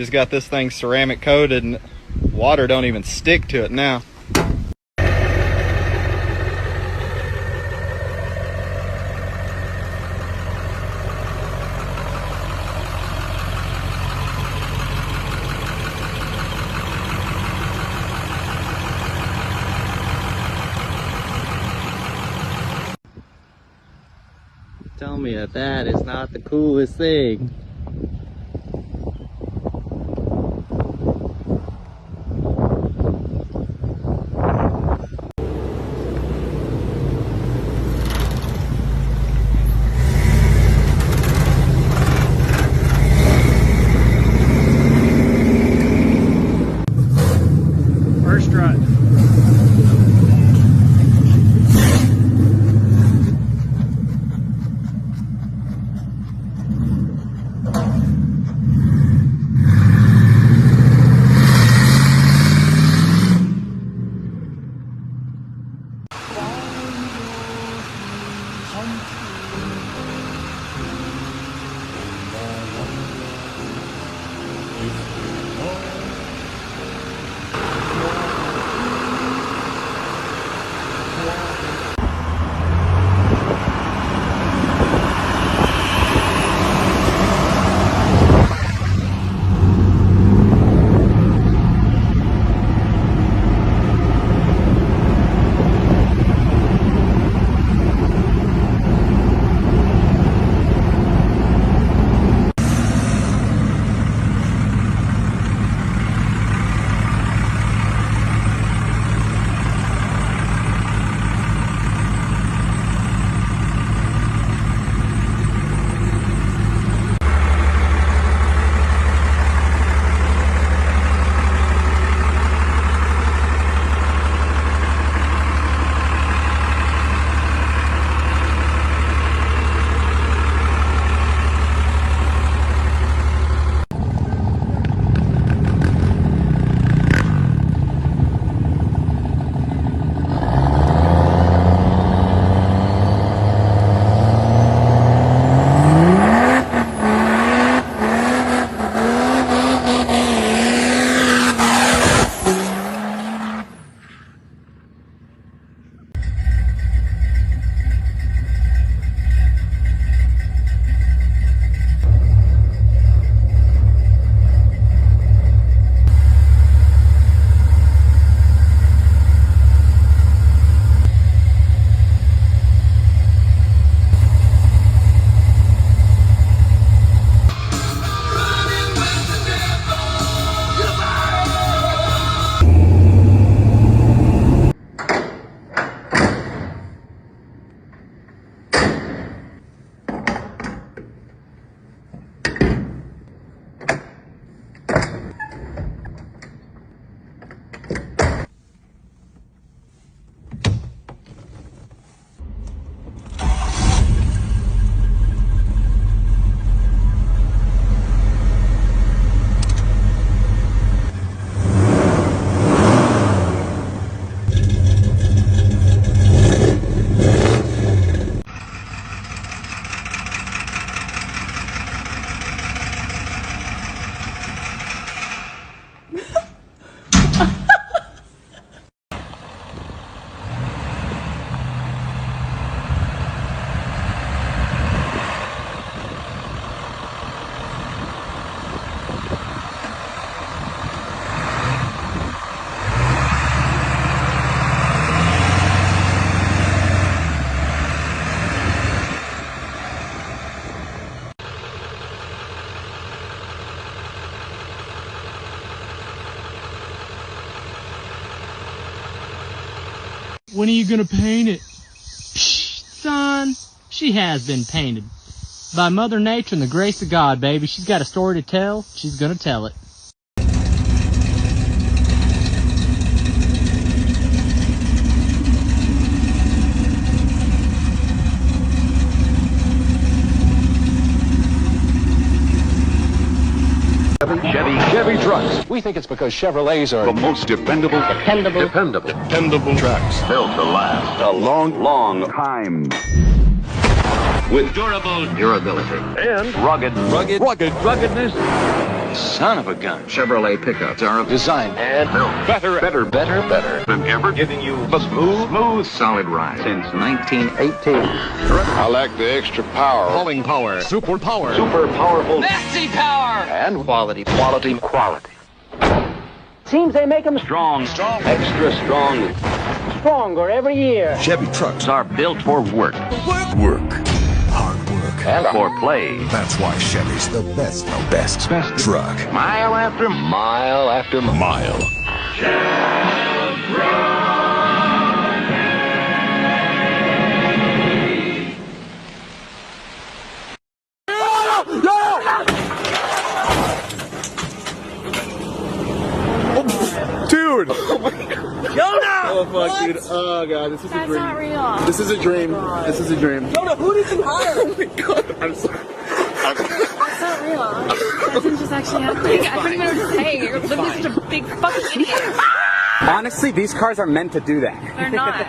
Just got this thing ceramic coated and water don't even stick to it now. Tell me that is not the coolest thing. First run. When are you gonna paint it? Psh, son, she has been painted. By Mother Nature and the grace of God, baby. She's got a story to tell. She's gonna tell it. Chevy trucks. We think it's because Chevrolets are the most dependable trucks. Built to last a long time. With durable durability and ruggedness. Son of a gun. Chevrolet pickups are Designed and built better than ever, giving you a smooth, solid ride since 1918. I like the extra power. hauling power, super power, Super powerful Maxi power! and quality. Seems they make them strong, extra strong. stronger every year. Chevy trucks are built for work. Work. Hard work. And For play. That's why Chevy's the best truck. Mile after Mile. Dude! Oh fuck, dude. Oh god, this is a That's dream. not real. This is a dream. This is a dream. Who did you hire? Oh my god, I'm sorry. That's not real. That didn't just actually happen. I don't even know what to say. You're living such a big fucking idiot. Honestly, these cars are meant to do that. They're not.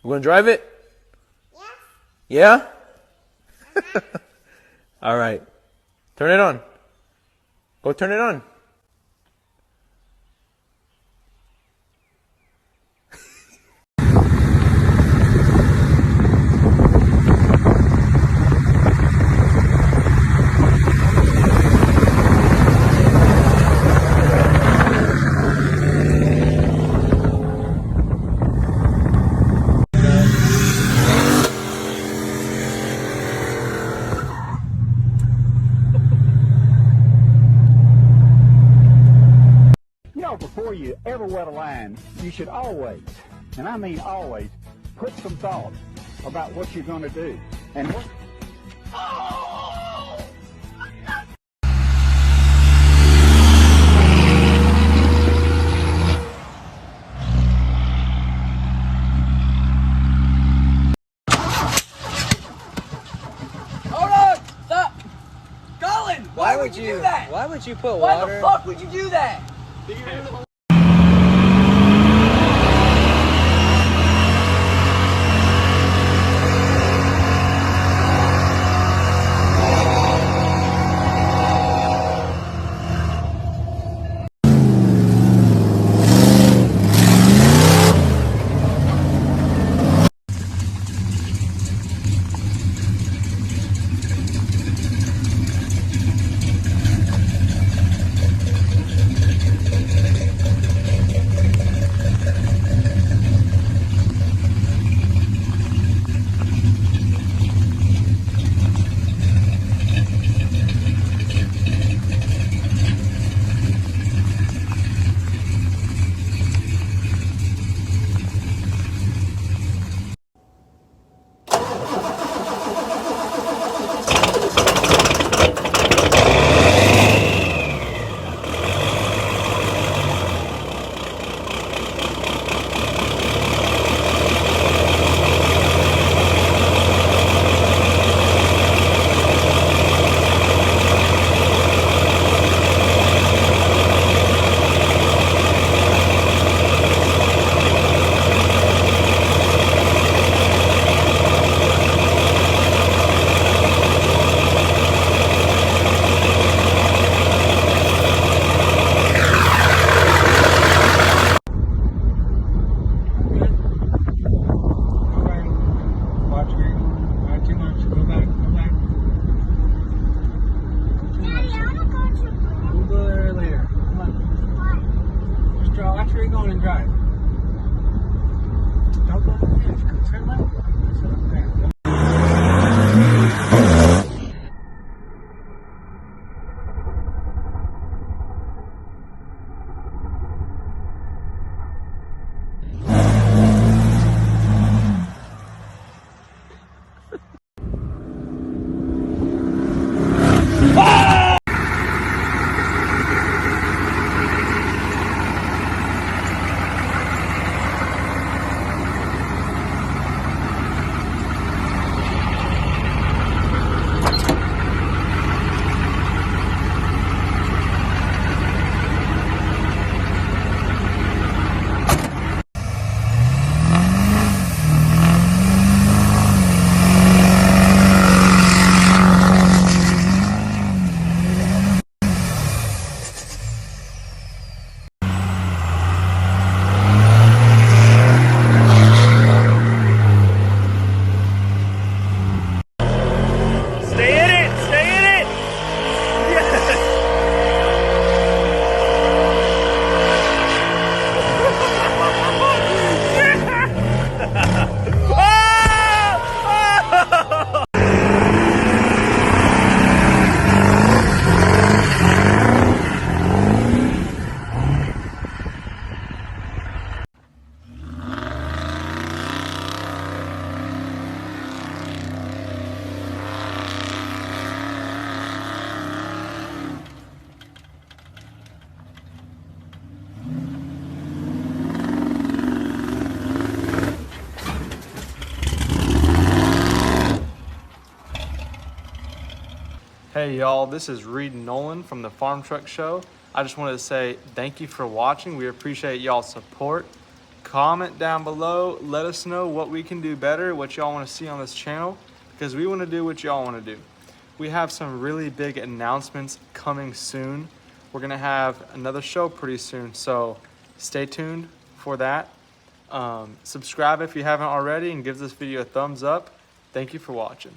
You wanna drive it? Yeah? Yeah? Alright. Turn it on. Go turn it on. Before you ever wet a line, you should always, and I mean always, put some thought about what you're going to do. And what Hold on! Stop! Colin! Why would you do that? Why would you put Why the fuck would you do that? Hey y'all, this is Reed Nolan from the Farm Truck Show. I just wanted to say thank you for watching. We appreciate y'all's support. Comment down below, let us know what we can do better, what y'all want to see on this channel, because we want to do what y'all want to do. We have some really big announcements coming soon. We're going to have another show pretty soon, so stay tuned for that. Subscribe if you haven't already and give this video a thumbs up. Thank you for watching.